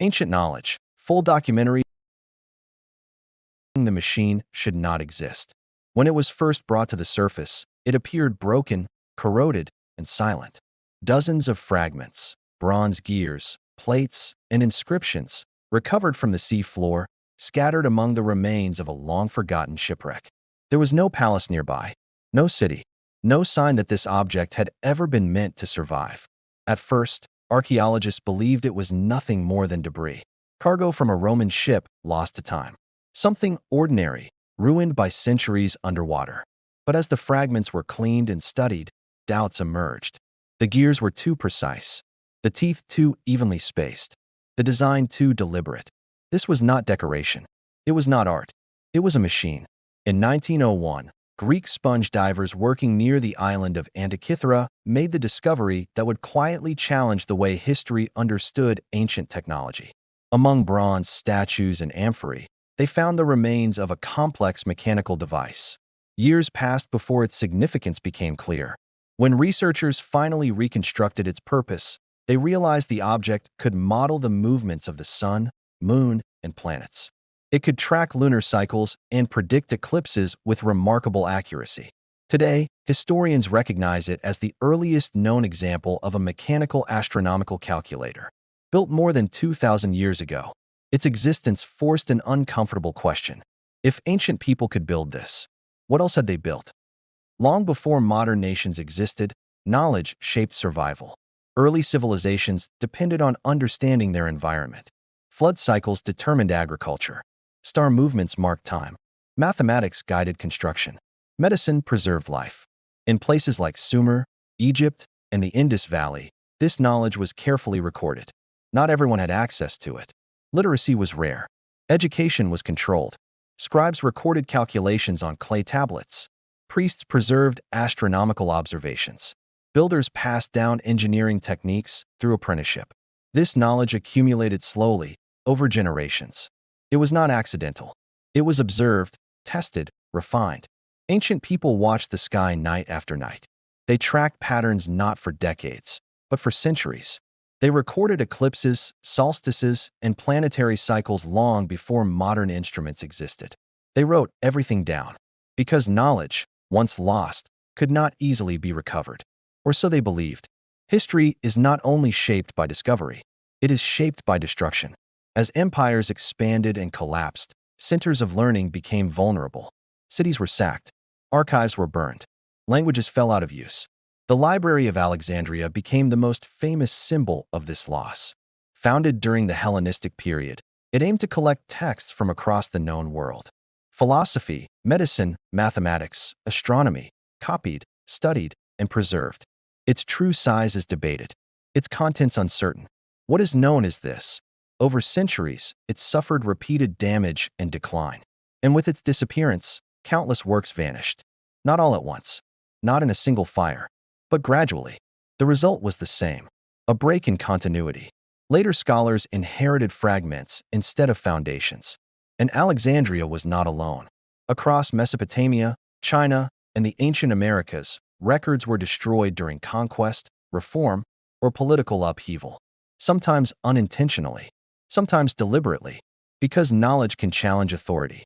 Ancient knowledge. Full documentary. The machine should not exist. When it was first brought to the surface, it appeared broken, corroded, and silent. Dozens of fragments, bronze gears, plates, and inscriptions recovered from the sea floor, scattered among the remains of a long-forgotten shipwreck. There was no palace nearby, no city, no sign that this object had ever been meant to survive. At first, archaeologists believed it was nothing more than debris, cargo from a Roman ship lost to time. Something ordinary, ruined by centuries underwater. But as the fragments were cleaned and studied, doubts emerged. The gears were too precise, the teeth too evenly spaced, the design too deliberate. This was not decoration. It was not art. It was a machine. In 1901, Greek sponge divers working near the island of Antikythera made the discovery that would quietly challenge the way history understood ancient technology. Among bronze statues and amphorae, they found the remains of a complex mechanical device. Years passed before its significance became clear. When researchers finally reconstructed its purpose, they realized the object could model the movements of the sun, moon, and planets. It could track lunar cycles and predict eclipses with remarkable accuracy. Today, historians recognize it as the earliest known example of a mechanical astronomical calculator. Built more than 2,000 years ago, its existence forced an uncomfortable question. If ancient people could build this, what else had they built? Long before modern nations existed, knowledge shaped survival. Early civilizations depended on understanding their environment. Flood cycles determined agriculture. Star movements marked time. Mathematics guided construction. Medicine preserved life. In places like Sumer, Egypt, and the Indus Valley, this knowledge was carefully recorded. Not everyone had access to it. Literacy was rare. Education was controlled. Scribes recorded calculations on clay tablets. Priests preserved astronomical observations. Builders passed down engineering techniques through apprenticeship. This knowledge accumulated slowly, over generations. It was not accidental. It was observed, tested, refined. Ancient people watched the sky night after night. They tracked patterns not for decades, but for centuries. They recorded eclipses, solstices, and planetary cycles long before modern instruments existed. They wrote everything down, because knowledge, once lost, could not easily be recovered. Or so they believed. History is not only shaped by discovery, it is shaped by destruction. As empires expanded and collapsed, centers of learning became vulnerable. Cities were sacked. Archives were burned. Languages fell out of use. The Library of Alexandria became the most famous symbol of this loss. Founded during the Hellenistic period, it aimed to collect texts from across the known world. Philosophy, medicine, mathematics, astronomy, copied, studied, and preserved. Its true size is debated. Its contents uncertain. What is known is this: over centuries, it suffered repeated damage and decline. And with its disappearance, countless works vanished. Not all at once, not in a single fire, but gradually. The result was the same: a break in continuity. Later scholars inherited fragments instead of foundations. And Alexandria was not alone. Across Mesopotamia, China, and the ancient Americas, records were destroyed during conquest, reform, or political upheaval. Sometimes unintentionally, sometimes deliberately, because knowledge can challenge authority.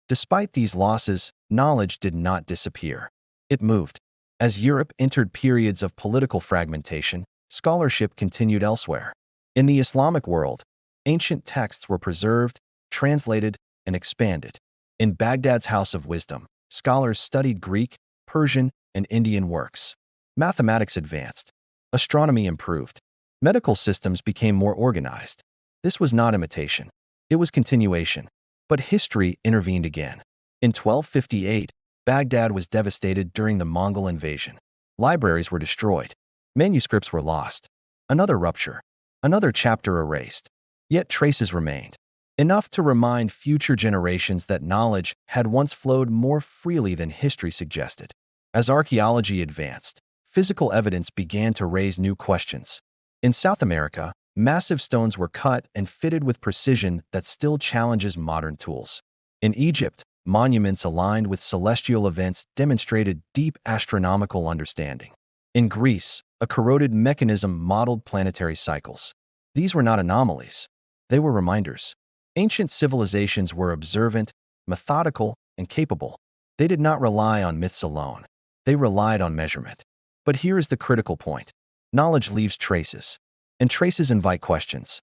Despite these losses, knowledge did not disappear. It moved. As Europe entered periods of political fragmentation, scholarship continued elsewhere. In the Islamic world, ancient texts were preserved, translated, and expanded. In Baghdad's House of Wisdom, scholars studied Greek, Persian, and Indian works. Mathematics advanced. Astronomy improved. Medical systems became more organized. This was not imitation. It was continuation. But history intervened again. In 1258, Baghdad was devastated during the Mongol invasion. Libraries were destroyed. Manuscripts were lost. Another rupture. Another chapter erased. Yet traces remained. Enough to remind future generations that knowledge had once flowed more freely than history suggested. As archaeology advanced, physical evidence began to raise new questions. In South America, massive stones were cut and fitted with precision that still challenges modern tools. In Egypt, monuments aligned with celestial events demonstrated deep astronomical understanding. In Greece, a corroded mechanism modeled planetary cycles. These were not anomalies. They were reminders. Ancient civilizations were observant, methodical, and capable. They did not rely on myths alone. They relied on measurement. But here is the critical point. Knowledge leaves traces, and traces invite questions.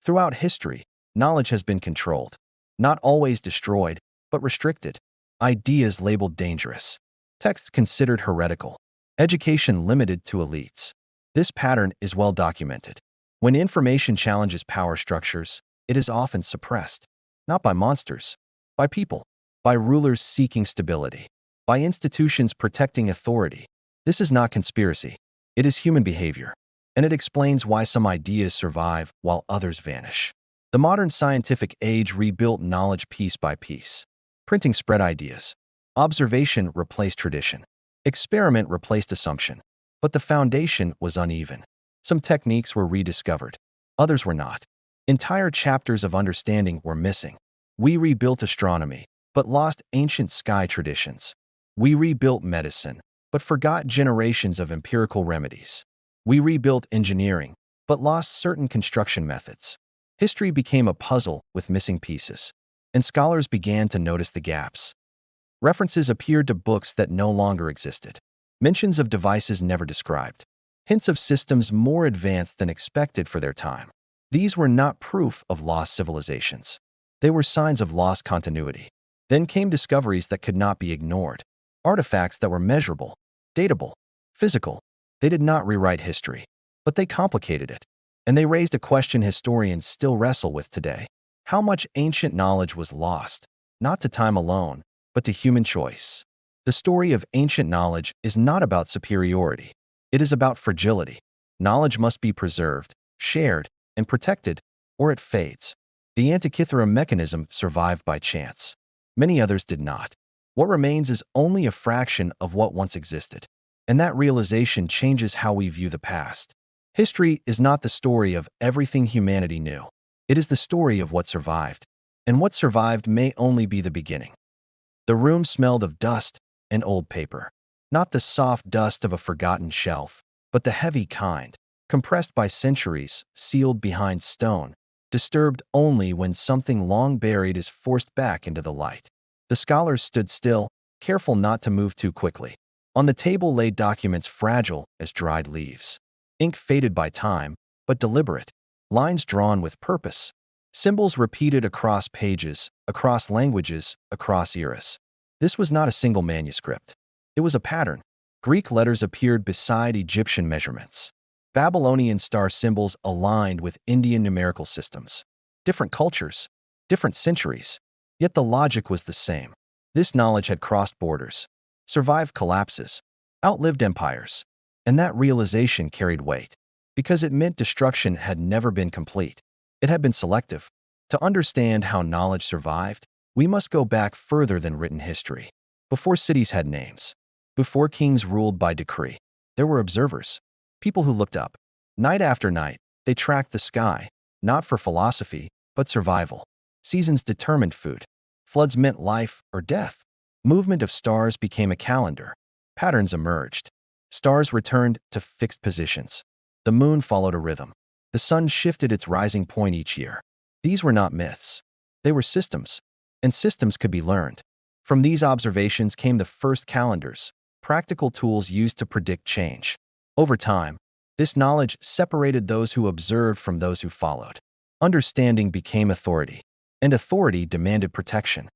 Throughout history, knowledge has been controlled, not always destroyed, but restricted. Ideas labeled dangerous, texts considered heretical, education limited to elites. This pattern is well documented. When information challenges power structures, it is often suppressed, not by monsters, by people, by rulers seeking stability, by institutions protecting authority. This is not conspiracy. It is human behavior, and it explains why some ideas survive while others vanish. The modern scientific age rebuilt knowledge piece by piece. Printing spread ideas. Observation replaced tradition. Experiment replaced assumption. But the foundation was uneven. Some techniques were rediscovered. Others were not. Entire chapters of understanding were missing. We rebuilt astronomy, but lost ancient sky traditions. We rebuilt medicine, but forgot generations of empirical remedies. We rebuilt engineering, but lost certain construction methods. History became a puzzle with missing pieces, and scholars began to notice the gaps. References appeared to books that no longer existed. Mentions of devices never described. Hints of systems more advanced than expected for their time. These were not proof of lost civilizations. They were signs of lost continuity. Then came discoveries that could not be ignored. Artifacts that were measurable, datable, physical. They did not rewrite history, but they complicated it. And they raised a question historians still wrestle with today. How much ancient knowledge was lost, not to time alone, but to human choice? The story of ancient knowledge is not about superiority. It is about fragility. Knowledge must be preserved, shared, and protected, or it fades. The Antikythera mechanism survived by chance. Many others did not. What remains is only a fraction of what once existed, and that realization changes how we view the past. History is not the story of everything humanity knew. It is the story of what survived, and what survived may only be the beginning. The room smelled of dust and old paper, not the soft dust of a forgotten shelf, but the heavy kind, compressed by centuries, sealed behind stone, disturbed only when something long buried is forced back into the light. The scholars stood still, careful not to move too quickly. On the table lay documents fragile as dried leaves. Ink faded by time, but deliberate. Lines drawn with purpose. Symbols repeated across pages, across languages, across eras. This was not a single manuscript. It was a pattern. Greek letters appeared beside Egyptian measurements. Babylonian star symbols aligned with Indian numerical systems. Different cultures, different centuries. Yet the logic was the same. This knowledge had crossed borders, survived collapses, outlived empires, and that realization carried weight, because it meant destruction had never been complete. It had been selective. To understand how knowledge survived, we must go back further than written history. Before cities had names, before kings ruled by decree, there were observers, people who looked up. Night after night, they tracked the sky, not for philosophy, but survival. Seasons determined food. Floods meant life or death. Movement of stars became a calendar. Patterns emerged. Stars returned to fixed positions. The moon followed a rhythm. The sun shifted its rising point each year. These were not myths. They were systems, and systems could be learned. From these observations came the first calendars, practical tools used to predict change. Over time, this knowledge separated those who observed from those who followed. Understanding became authority, and authority demanded protection.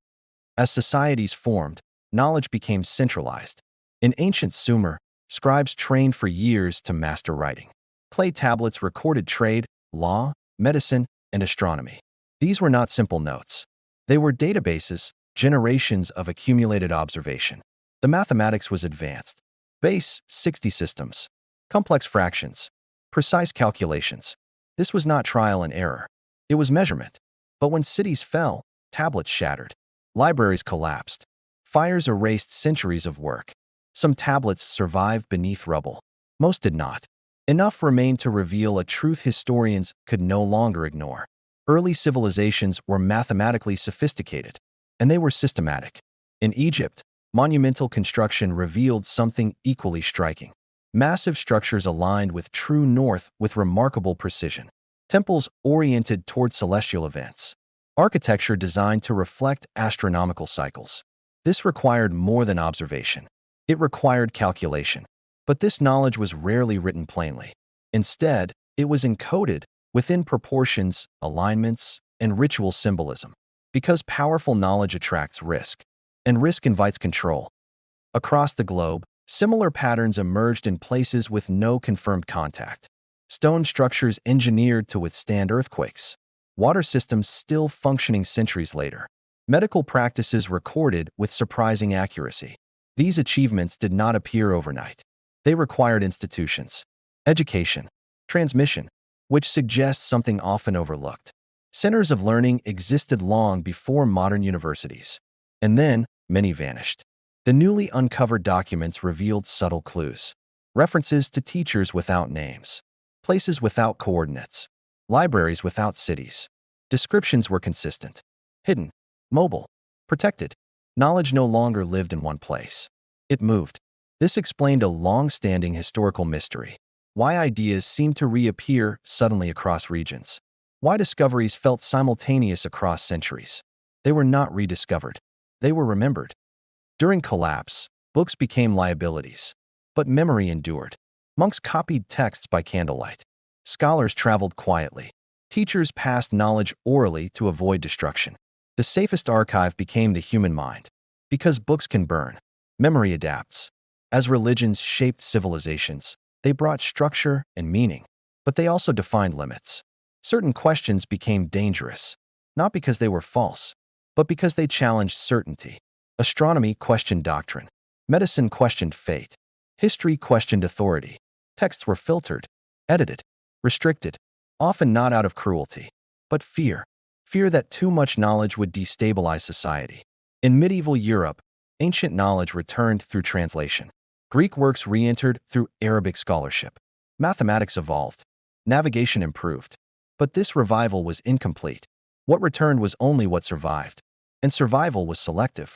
As societies formed, knowledge became centralized. In ancient Sumer, scribes trained for years to master writing. Clay tablets recorded trade, law, medicine, and astronomy. These were not simple notes. They were databases, generations of accumulated observation. The mathematics was advanced. Base 60 systems, complex fractions, precise calculations. This was not trial and error. It was measurement. But when cities fell, tablets shattered. Libraries collapsed. Fires erased centuries of work. Some tablets survived beneath rubble. Most did not. Enough remained to reveal a truth historians could no longer ignore. Early civilizations were mathematically sophisticated, and they were systematic. In Egypt, monumental construction revealed something equally striking. Massive structures aligned with true north with remarkable precision. temples oriented toward celestial events, architecture designed to reflect astronomical cycles. This required more than observation. It required calculation. But this knowledge was rarely written plainly. Instead, it was encoded within proportions, alignments, and ritual symbolism. Because powerful knowledge attracts risk, and risk invites control. Across the globe, similar patterns emerged in places with no confirmed contact. Stone structures engineered to withstand earthquakes. Water systems still functioning centuries later. Medical practices recorded with surprising accuracy. These achievements did not appear overnight. They required institutions, education, transmission, which suggests something often overlooked. Centers of learning existed long before modern universities. And then, many vanished. The newly uncovered documents revealed subtle clues. References to teachers without names, places without coordinates, libraries without cities. Descriptions were consistent, hidden, mobile, protected. Knowledge no longer lived in one place. It moved. This explained a long-standing historical mystery. Why ideas seemed to reappear suddenly across regions. Why discoveries felt simultaneous across centuries. They were not rediscovered. They were remembered. During collapse, books became liabilities. But memory endured. Monks copied texts by candlelight. Scholars traveled quietly. Teachers passed knowledge orally to avoid destruction. The safest archive became the human mind. Because books can burn, memory adapts. As religions shaped civilizations, they brought structure and meaning, but they also defined limits. Certain questions became dangerous, not because they were false, but because they challenged certainty. Astronomy questioned doctrine. Medicine questioned fate. History questioned authority. Texts were filtered, edited, restricted, often not out of cruelty, but fear. Fear that too much knowledge would destabilize society. In medieval Europe, ancient knowledge returned through translation. Greek works re-entered through Arabic scholarship. Mathematics evolved. Navigation improved. But this revival was incomplete. What returned was only what survived. And survival was selective.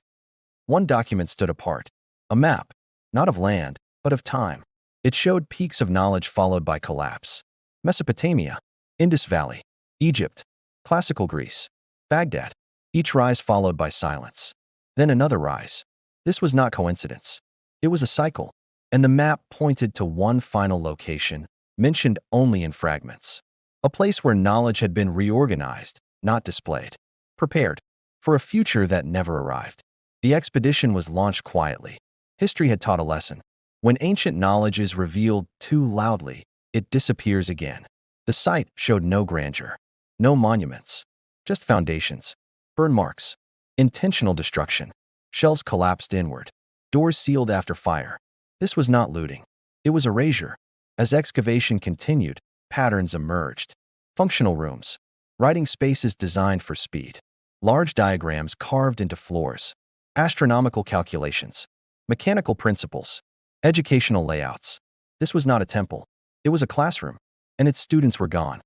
One document stood apart. A map, not of land, but of time. It showed peaks of knowledge followed by collapse. Mesopotamia, Indus Valley, Egypt, classical Greece, Baghdad. Each rise followed by silence. Then another rise. This was not coincidence. It was a cycle. And the map pointed to one final location, mentioned only in fragments. A place where knowledge had been reorganized, not displayed. Prepared for a future that never arrived. The expedition was launched quietly. History had taught a lesson. When ancient knowledge is revealed too loudly, it disappears again. The site showed no grandeur, no monuments, just foundations, burn marks, intentional destruction. Shelves collapsed inward, doors sealed after fire. This was not looting. It was erasure. As excavation continued, patterns emerged. Functional rooms, writing spaces designed for speed, large diagrams carved into floors, astronomical calculations, mechanical principles, educational layouts. This was not a temple. It was a classroom, and its students were gone.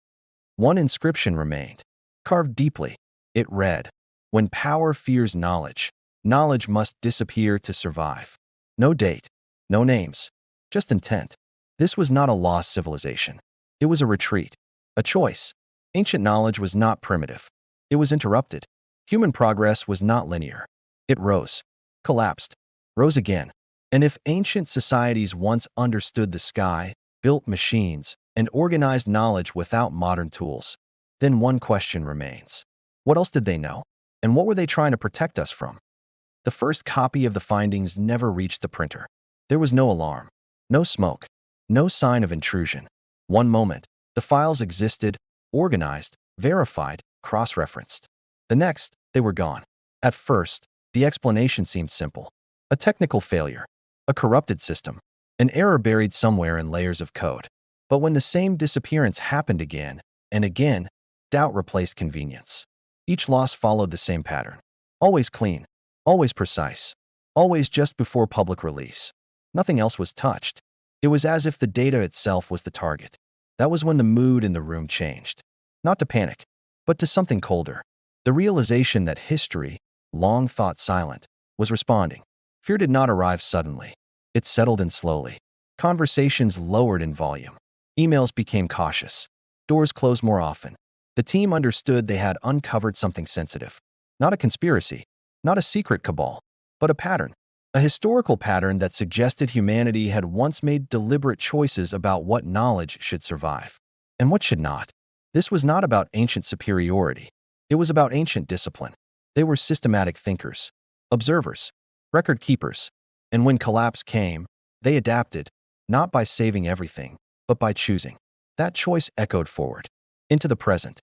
One inscription remained, carved deeply. It read, "When power fears knowledge, knowledge must disappear to survive." No date, no names, just intent. This was not a lost civilization. It was a retreat, a choice. Ancient knowledge was not primitive. It was interrupted. Human progress was not linear. It rose, collapsed, rose again. And if ancient societies once understood the sky, built machines, and organized knowledge without modern tools, then one question remains. What else did they know? And what were they trying to protect us from? The first copy of the findings never reached the printer. There was no alarm, no smoke, no sign of intrusion. One moment, the files existed, organized, verified, cross-referenced. The next, they were gone. At first, the explanation seemed simple. A technical failure, a corrupted system, an error buried somewhere in layers of code. But when the same disappearance happened again and again, doubt replaced convenience. Each loss followed the same pattern. Always clean, always precise, always just before public release. Nothing else was touched. It was as if the data itself was the target. That was when the mood in the room changed. Not to panic, but to something colder. The realization that history, long thought silent, was responding. Fear did not arrive suddenly. It settled in slowly. Conversations lowered in volume. Emails became cautious. Doors closed more often. The team understood they had uncovered something sensitive. Not a conspiracy, not a secret cabal, but a pattern. A historical pattern that suggested humanity had once made deliberate choices about what knowledge should survive and what should not. This was not about ancient superiority. It was about ancient discipline. They were systematic thinkers, observers, record keepers, and when collapse came, they adapted, not by saving everything, but by choosing. That choice echoed forward, into the present.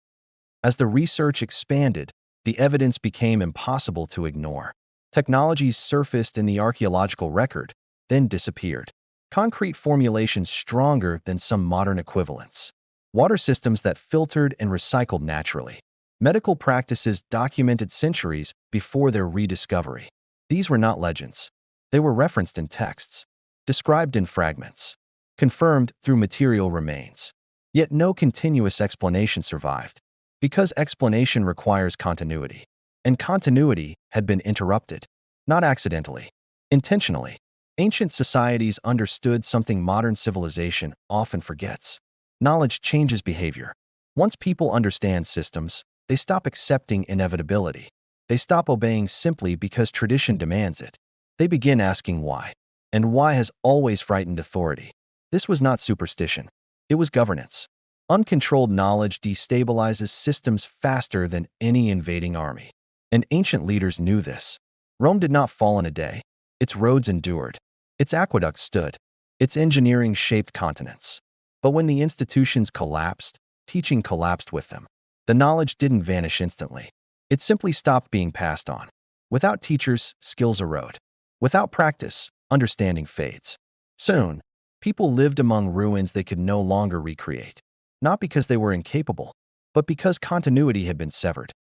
As the research expanded, the evidence became impossible to ignore. Technologies surfaced in the archaeological record, then disappeared. Concrete formulations stronger than some modern equivalents. Water systems that filtered and recycled naturally. Medical practices documented centuries before their rediscovery. These were not legends. They were referenced in texts, described in fragments, confirmed through material remains. Yet no continuous explanation survived, because explanation requires continuity. And continuity had been interrupted, not accidentally, intentionally. Ancient societies understood something modern civilization often forgets. Knowledge changes behavior. Once people understand systems, they stop accepting inevitability. They stop obeying simply because tradition demands it. They begin asking why. And why has always frightened authority. This was not superstition. It was governance. Uncontrolled knowledge destabilizes systems faster than any invading army. And ancient leaders knew this. Rome did not fall in a day. Its roads endured. Its aqueducts stood. Its engineering shaped continents. But when the institutions collapsed, teaching collapsed with them. The knowledge didn't vanish instantly. It simply stopped being passed on. Without teachers, skills erode. Without practice, understanding fades. Soon, people lived among ruins they could no longer recreate. Not because they were incapable, but because continuity had been severed.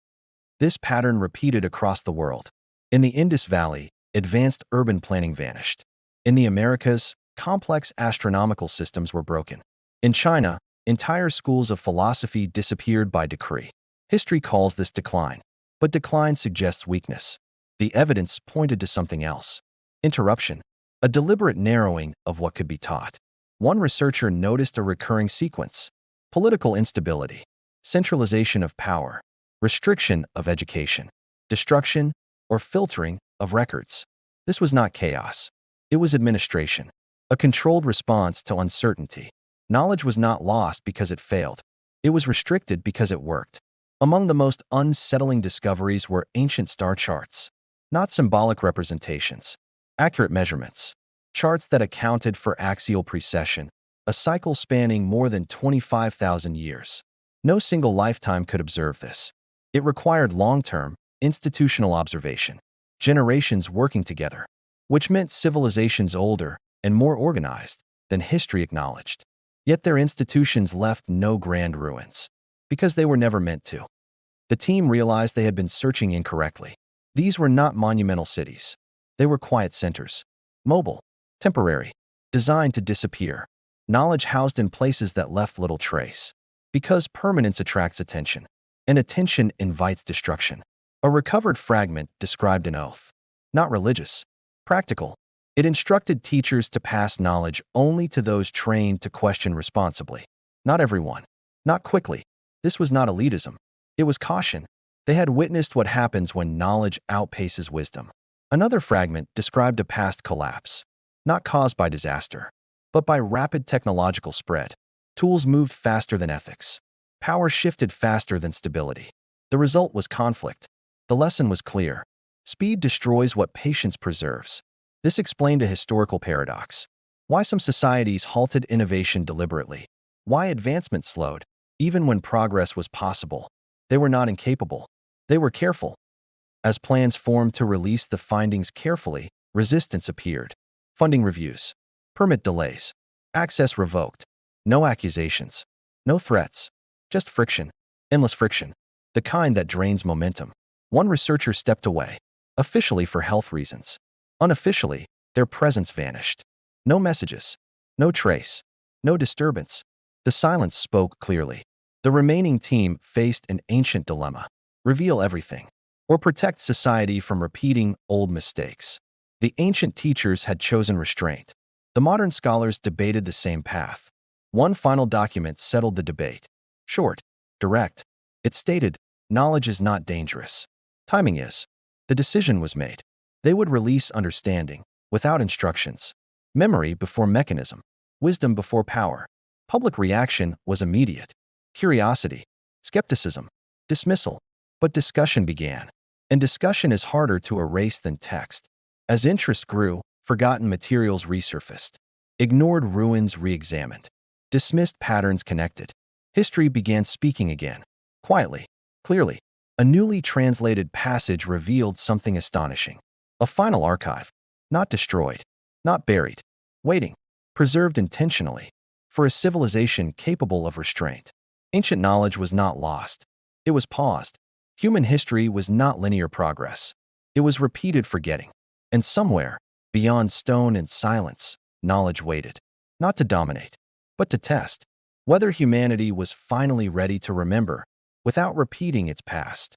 This pattern repeated across the world. In the Indus Valley, advanced urban planning vanished. In the Americas, complex astronomical systems were broken. In China, entire schools of philosophy disappeared by decree. History calls this decline, but decline suggests weakness. The evidence pointed to something else. Interruption, a deliberate narrowing of what could be taught. One researcher noticed a recurring sequence: political instability, centralization of power, restriction of education, destruction or filtering of records. This was not chaos. It was administration, a controlled response to uncertainty. Knowledge was not lost because it failed. It was restricted because it worked. Among the most unsettling discoveries were ancient star charts, not symbolic representations, accurate measurements, charts that accounted for axial precession, a cycle spanning more than 25,000 years. No single lifetime could observe this. It required long-term, institutional observation, generations working together, which meant civilizations older and more organized than history acknowledged. Yet their institutions left no grand ruins, because they were never meant to. The team realized they had been searching incorrectly. These were not monumental cities. They were quiet centers, mobile, temporary, designed to disappear. Knowledge housed in places that left little trace. Because permanence attracts attention, and attention invites destruction. A recovered fragment described an oath. Not religious, practical. It instructed teachers to pass knowledge only to those trained to question responsibly. Not everyone. Not quickly. This was not elitism. It was caution. They had witnessed what happens when knowledge outpaces wisdom. Another fragment described a past collapse, not caused by disaster, but by rapid technological spread. Tools moved faster than ethics. Power shifted faster than stability. The result was conflict. The lesson was clear. Speed destroys what patience preserves. This explained a historical paradox. Why some societies halted innovation deliberately. Why advancement slowed, even when progress was possible. They were not incapable. They were careful. As plans formed to release the findings carefully, resistance appeared. Funding reviews. Permit delays. Access revoked. No accusations. No threats. Just friction. Endless friction. The kind that drains momentum. One researcher stepped away. Officially for health reasons. Unofficially, their presence vanished. No messages. No trace. No disturbance. The silence spoke clearly. The remaining team faced an ancient dilemma. Reveal everything, or protect society from repeating old mistakes. The ancient teachers had chosen restraint. The modern scholars debated the same path. One final document settled the debate. Short, direct. It stated, knowledge is not dangerous. Timing is. The decision was made. They would release understanding, without instructions. Memory before mechanism. Wisdom before power. Public reaction was immediate. Curiosity, skepticism, dismissal. But discussion began. And discussion is harder to erase than text. As interest grew, forgotten materials resurfaced. Ignored ruins re-examined. Dismissed patterns connected. History began speaking again. Quietly, clearly. A newly translated passage revealed something astonishing. A final archive. Not destroyed. Not buried. Waiting. Preserved intentionally. For a civilization capable of restraint. Ancient knowledge was not lost. It was paused. Human history was not linear progress. It was repeated forgetting. And somewhere, beyond stone and silence, knowledge waited. Not to dominate, but to test whether humanity was finally ready to remember without repeating its past.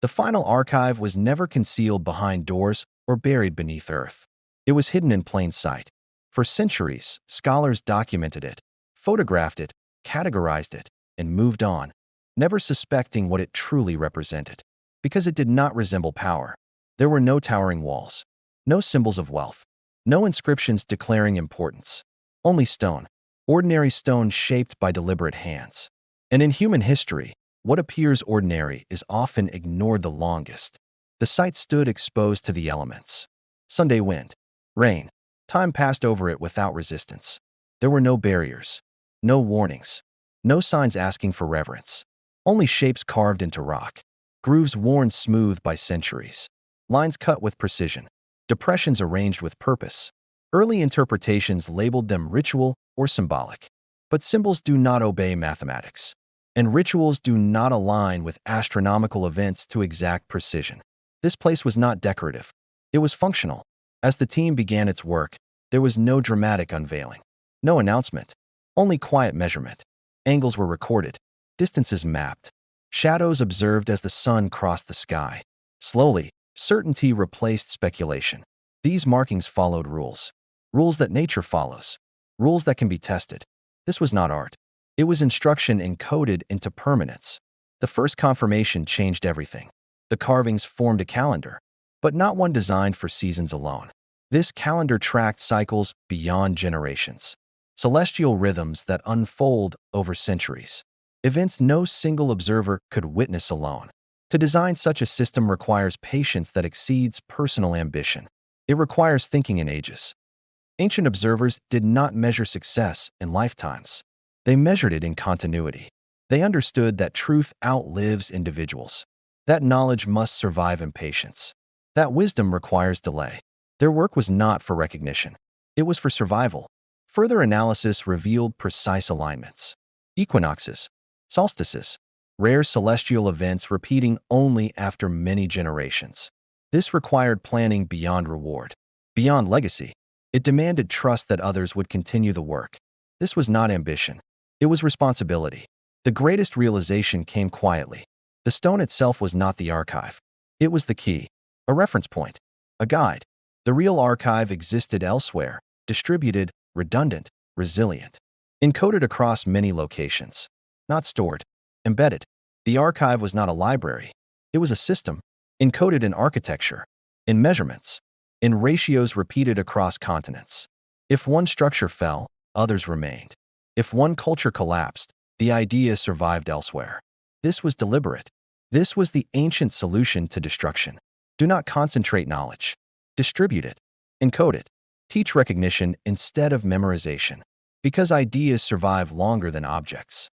The final archive was never concealed behind doors or buried beneath earth. It was hidden in plain sight. For centuries, scholars documented it, photographed it, categorized it, and moved on, never suspecting what it truly represented. Because it did not resemble power. There were no towering walls, no symbols of wealth, no inscriptions declaring importance. Only stone, ordinary stone shaped by deliberate hands. And in human history, what appears ordinary is often ignored the longest. The site stood exposed to the elements. Sunday wind, rain, time passed over it without resistance. There were no barriers, no warnings, no signs asking for reverence. Only shapes carved into rock, grooves worn smooth by centuries, lines cut with precision, depressions arranged with purpose. Early interpretations labeled them ritual or symbolic. But symbols do not obey mathematics, and rituals do not align with astronomical events to exact precision. This place was not decorative. It was functional. As the team began its work, there was no dramatic unveiling, no announcement, only quiet measurement. Angles were recorded, distances mapped, shadows observed as the sun crossed the sky. Slowly, certainty replaced speculation. These markings followed rules. Rules that nature follows. Rules that can be tested. This was not art. It was instruction encoded into permanence. The first confirmation changed everything. The carvings formed a calendar, but not one designed for seasons alone. This calendar tracked cycles beyond generations. Celestial rhythms that unfold over centuries. Events no single observer could witness alone. To design such a system requires patience that exceeds personal ambition. It requires thinking in ages. Ancient observers did not measure success in lifetimes. They measured it in continuity. They understood that truth outlives individuals. That knowledge must survive impatience. That wisdom requires delay. Their work was not for recognition. It was for survival. Further analysis revealed precise alignments. Equinoxes, solstices, rare celestial events repeating only after many generations. This required planning beyond reward, beyond legacy. It demanded trust that others would continue the work. This was not ambition. It was responsibility. The greatest realization came quietly. The stone itself was not the archive. It was the key, a reference point, a guide. The real archive existed elsewhere, distributed, redundant, resilient, encoded across many locations. Not stored, embedded. The archive was not a library. It was a system, encoded in architecture, in measurements, in ratios repeated across continents. If one structure fell, others remained. If one culture collapsed, the idea survived elsewhere. This was deliberate. This was the ancient solution to destruction. Do not concentrate knowledge. Distribute it. Encode it. Teach recognition instead of memorization. Because ideas survive longer than objects.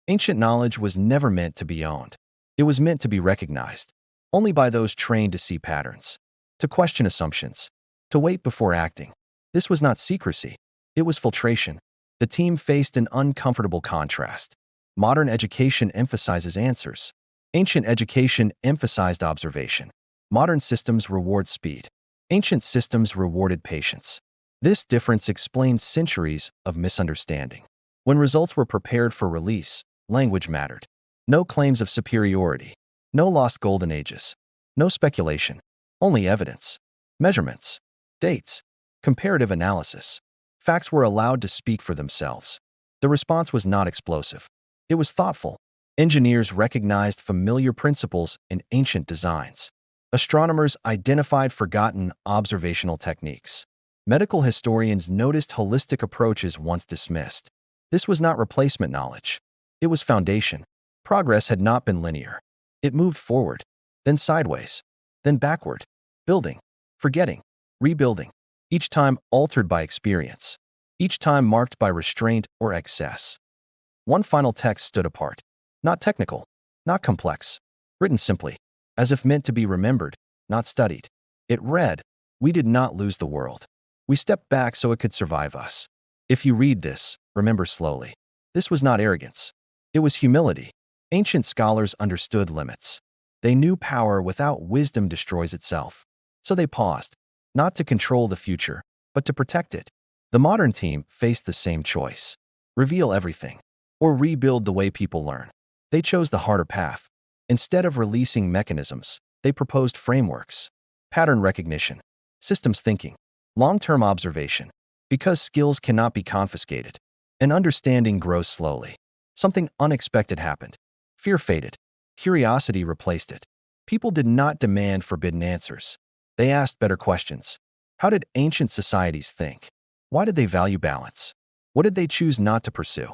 Ancient knowledge was never meant to be owned. It was meant to be recognized, only by those trained to see patterns, to question assumptions, to wait before acting. This was not secrecy. It was filtration. The team faced an uncomfortable contrast. Modern education emphasizes answers. Ancient education emphasized observation. Modern systems reward speed. Ancient systems rewarded patience. This difference explained centuries of misunderstanding. When results were prepared for release, language mattered. No claims of superiority. No lost golden ages. No speculation. Only evidence. Measurements. Dates. Comparative analysis. Facts were allowed to speak for themselves. The response was not explosive. It was thoughtful. Engineers recognized familiar principles in ancient designs. Astronomers identified forgotten observational techniques. Medical historians noticed holistic approaches once dismissed. This was not replacement knowledge. It was foundation. Progress had not been linear. It moved forward, then sideways, then backward, building, forgetting, rebuilding, each time altered by experience, each time marked by restraint or excess. One final text stood apart. Not technical, not complex, written simply, as if meant to be remembered, not studied. It read, "We did not lose the world. We stepped back so it could survive us." If you read this, remember slowly. This was not arrogance. It was humility. Ancient scholars understood limits. They knew power without wisdom destroys itself. So they paused, not to control the future, but to protect it. The modern team faced the same choice. Reveal everything, or rebuild the way people learn. They chose the harder path. Instead of releasing mechanisms, they proposed frameworks, pattern recognition, systems thinking, long-term observation. Because skills cannot be confiscated, and understanding grows slowly. Something unexpected happened. Fear faded. Curiosity replaced it. People did not demand forbidden answers. They asked better questions. How did ancient societies think? Why did they value balance? What did they choose not to pursue?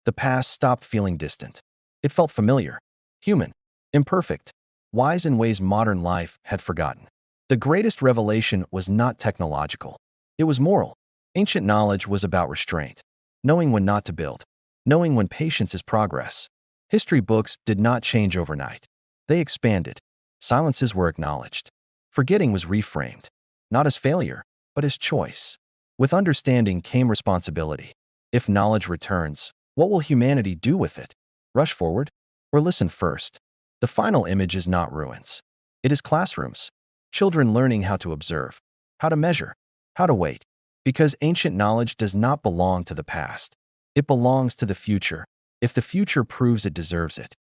The past stopped feeling distant. It felt familiar, human, imperfect, wise in ways modern life had forgotten. The greatest revelation was not technological. It was moral. Ancient knowledge was about restraint, knowing when not to build, knowing when patience is progress. History books did not change overnight. They expanded. Silences were acknowledged. Forgetting was reframed, not as failure, but as choice. With understanding came responsibility. If knowledge returns, what will humanity do with it? Rush forward or listen first? The final image is not ruins. It is classrooms. Children learning how to observe, how to measure, how to wait. Because ancient knowledge does not belong to the past. It belongs to the future, if the future proves it deserves it.